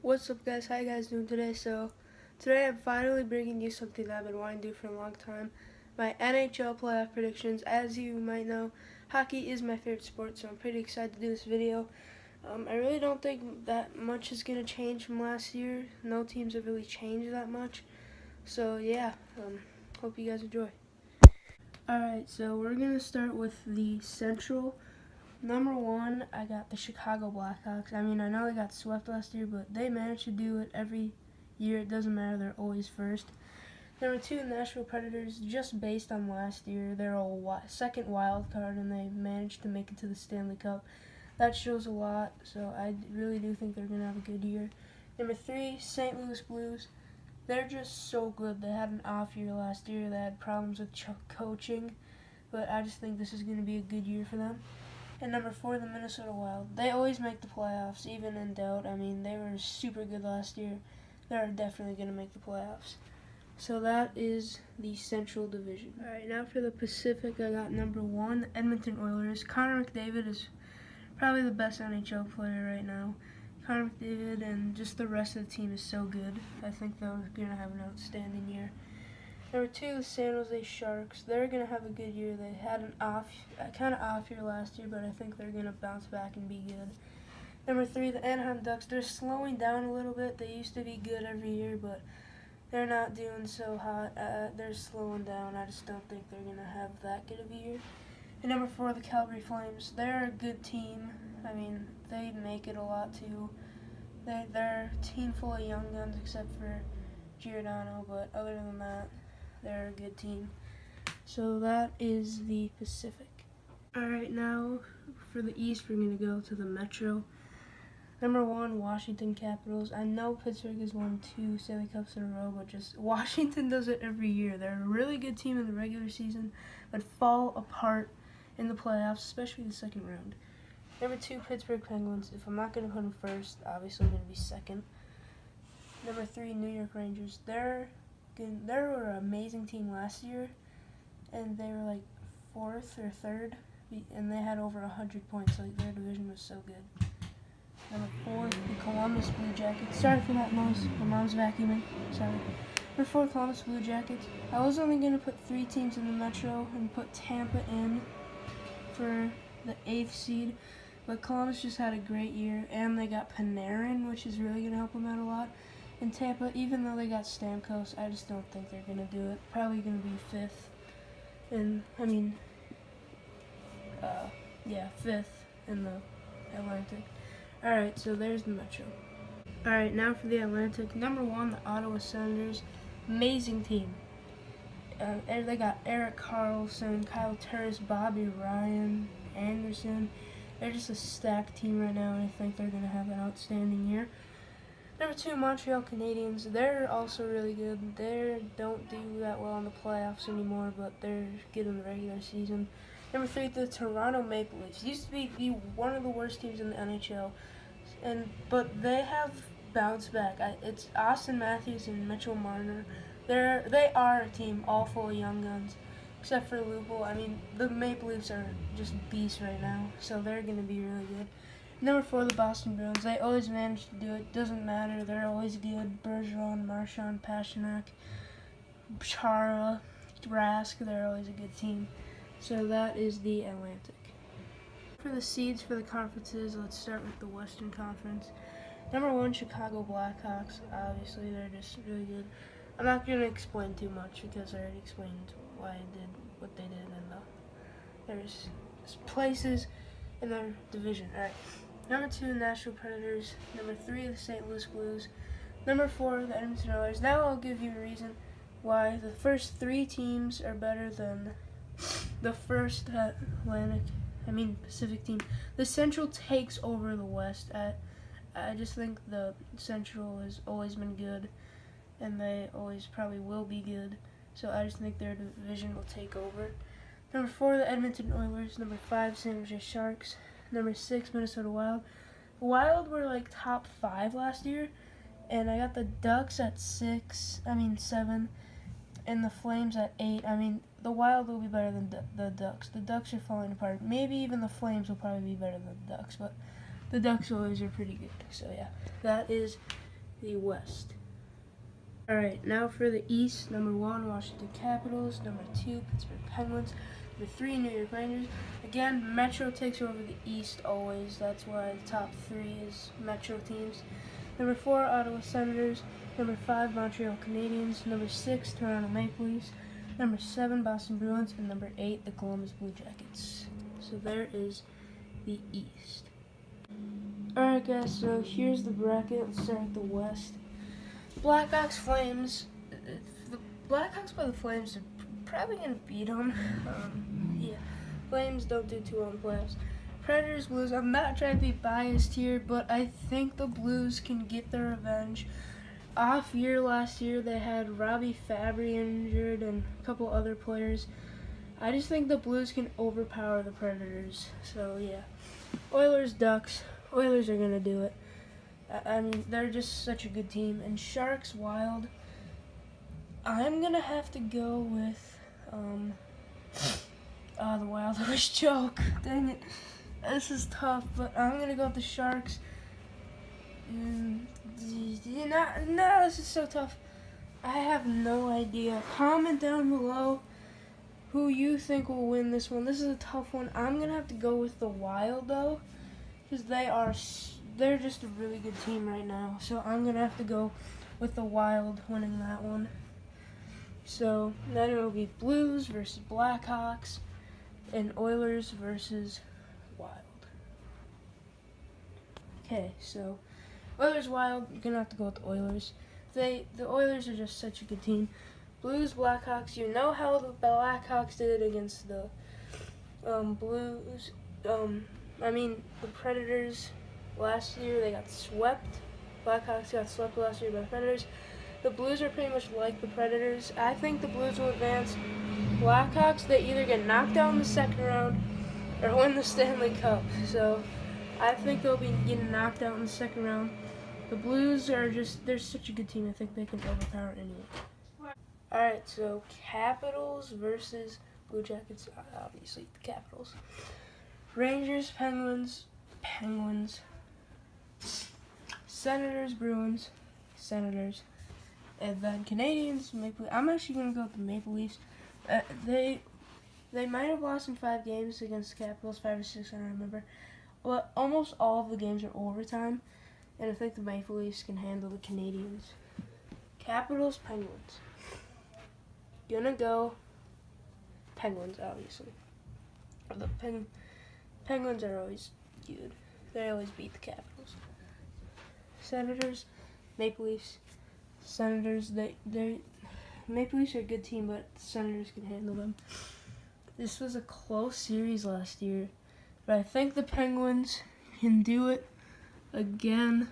What's up, guys? How you guys doing today? Today I'm finally bringing you something that I've been wanting to do for a long time. My NHL Playoff Predictions. As you might know, hockey is my favorite sport, so I'm pretty excited to do this video. I really don't think that much is going to change from last year. No teams have really changed that much. So yeah, hope you guys enjoy. Alright, so we're going to start with the Central. Number one, I got the Chicago Blackhawks. I mean, I know they got swept last year, but they managed to do it every year. It doesn't matter. They're always first. Number two, Nhl Predators. Just based on last year, they're a second wild card, and they managed to make it to the Stanley Cup. That shows a lot, so I really do think they're going to have a good year. Number three, St. Louis Blues. They're just so good. They had an off year last year. They had problems with coaching, but I just think this is going to be a good year for them. And number four, the Minnesota Wild. They always make the playoffs, even in doubt. I mean, they were super good last year. They're definitely going to make the playoffs. So that is the Central Division. All right, now for the Pacific, I got number one, Edmonton Oilers. Connor McDavid is probably the best NHL player right now. Connor McDavid and just the rest of the team is so good. I think they're going to have an outstanding year. Number two, the San Jose Sharks. They're going to have a good year. They had a kind of off year last year, but I think they're going to bounce back and be good. Number three, the Anaheim Ducks. They're slowing down a little bit. They used to be good every year, but they're not doing so hot. They're slowing down. I just don't think they're going to have that good of a year. And number four, the Calgary Flames. They're a good team. I mean, they make it a lot too. They're a team full of young guns except for Giordano, but other than that, they're a good team. So that is the Pacific. Alright, now for the East, we're going to go to the Metro. Number one, Washington Capitals. I know Pittsburgh has won 2 Stanley Cups in a row, but just Washington does it every year. They're a really good team in the regular season, but fall apart in the playoffs, especially the second round. Number two, Pittsburgh Penguins. If I'm not going to put them first, obviously I'm going to be second. Number three, New York Rangers. They were an amazing team last year, and they were like fourth or third, and they had over 100 points. Like, their division was so good. Number four, the Columbus Blue Jackets. Sorry for that noise. My mom's vacuuming. Sorry. Number four, Columbus Blue Jackets. I was only going to put 3 teams in the Metro and put Tampa in for the 8th seed, but Columbus just had a great year, and they got Panarin, which is really going to help them out a lot. In Tampa, even though they got Stamkos, I just don't think they're going to do it. Probably going to be 5th. And, I mean, 5th in the Atlantic. Alright, so there's the Metro. Alright, now for the Atlantic. Number one, the Ottawa Senators. Amazing team. They got Erik Karlsson, Kyle Turris, Bobby Ryan, Anderson. They're just a stacked team right now, and I think they're going to have an outstanding year. Number two, Montreal Canadiens. They're also really good. They don't do that well in the playoffs anymore, but they're good in the regular season. Number three, the Toronto Maple Leafs. Used to be one of the worst teams in the NHL, but they have bounced back. It's Austin Matthews and Mitchell Marner. They are a team all full of young guns, except for Lupul. I mean, the Maple Leafs are just beasts right now, so they're going to be really good. Number four, the Boston Bruins. They always manage to do it. Doesn't matter. They're always good. Bergeron, Marchand, Pasternak, Chara, Rask. They're always a good team. So that is the Atlantic. For the seeds for the conferences, let's start with the Western Conference. Number one, Chicago Blackhawks. Obviously, they're just really good. I'm not going to explain too much because I already explained why I did what they did, and there's places in their division. All right. Number two, Nhl Predators. Number three, the St. Louis Blues. Number four, the Edmonton Oilers. Now I'll give you a reason why the first 3 teams are better than the first Pacific team. The Central takes over the West. I just think the Central has always been good, and they always probably will be good. So I just think their division will take over. Number four, the Edmonton Oilers. Number five, San Jose Sharks. Number 6, Minnesota Wild. The Wild were like top 5 last year, and I got the Ducks at 7, and the Flames at 8. I mean, the Wild will be better than the Ducks. The Ducks are falling apart. Maybe even the Flames will probably be better than the Ducks, but the Ducks always are pretty good. So yeah, that is the West. Alright, now for the East. Number 1, Washington Capitals. Number 2, Pittsburgh Penguins. Number 3, New York Rangers. Again, Metro takes over the East always. That's why the top 3 is Metro teams. Number 4, Ottawa Senators. Number 5, Montreal Canadiens. Number 6, Toronto Maple Leafs. Number 7, Boston Bruins. And number 8, the Columbus Blue Jackets. So there is the East. Alright guys, so here's the bracket. Let's start with the West. Blackhawks, Flames. The Blackhawks by the Flames are probably going to beat them. Yeah, Flames don't do too well in the playoffs. Predators, Blues. I'm not trying to be biased here, but I think the Blues can get their revenge. Off year last year, they had Robbie Fabry injured and a couple other players. I just think the Blues can overpower the Predators. So yeah, Oilers, Ducks. Oilers are going to do it. I mean, they're just such a good team. And Sharks, Wild. I'm going to have to go with, the Wild. I was joke. Dang it. This is tough, but I'm going to go with the Sharks. No, this is so tough. I have no idea. Comment down below who you think will win this one. This is a tough one. I'm going to have to go with the Wild, though, because they're just a really good team right now. So I'm going to have to go with the Wild winning that one. So then it will be Blues versus Blackhawks and Oilers versus Wild. Okay, so Oilers, Wild, you're going to have to go with the Oilers. The Oilers are just such a good team. Blues, Blackhawks, you know how the Blackhawks did it against the Blues. The Predators last year, they got swept. Blackhawks got swept last year by the Predators. The Blues are pretty much like the Predators. I think the Blues will advance. Blackhawks, they either get knocked out in the second round or win the Stanley Cup. So I think they'll be getting knocked out in the second round. The Blues are they're such a good team. I think they can overpower anyone. Alright, so Capitals versus Blue Jackets. Obviously, the Capitals. Rangers, Penguins. Senators, Bruins. Senators. And then Canadiens, Maple Leafs. I'm actually going to go with the Maple Leafs. They might have lost in 5 games against the Capitals, 5 or 6, I don't remember. But almost all of the games are overtime. And I think the Maple Leafs can handle the Canadiens. Capitals, Penguins. Gonna go Penguins, obviously. The Penguins are always good. They always beat the Capitals. Senators, Maple Leafs. Senators, Maple Leafs are a good team, but the Senators can handle them. This was a close series last year, but I think the Penguins can do it again.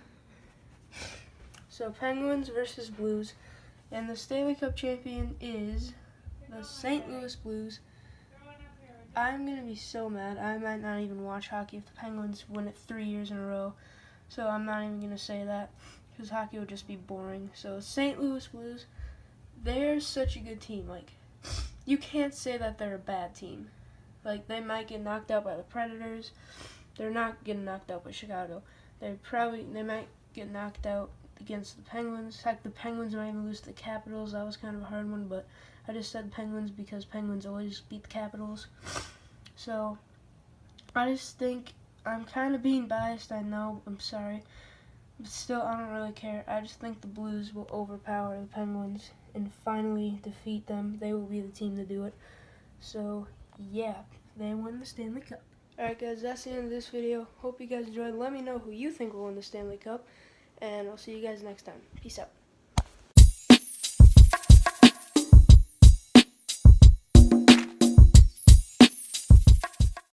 So Penguins versus Blues, and the Stanley Cup champion is the St. Louis Blues. I'm going to be so mad. I might not even watch hockey if the Penguins win it 3 years in a row. So I'm not even going to say that because hockey would just be boring. So St. Louis Blues, they're such a good team. Like, you can't say that they're a bad team. Like, they might get knocked out by the Predators. They're not getting knocked out by Chicago. They might get knocked out against the Penguins. Heck, the Penguins might even lose to the Capitals. That was kind of a hard one, but I just said Penguins because Penguins always beat the Capitals. So I just think I'm kind of being biased, I know, I'm sorry. But still, I don't really care. I just think the Blues will overpower the Penguins and finally defeat them. They will be the team to do it. So, yeah, they win the Stanley Cup. Alright guys, that's the end of this video. Hope you guys enjoyed. Let me know who you think will win the Stanley Cup. And I'll see you guys next time. Peace out.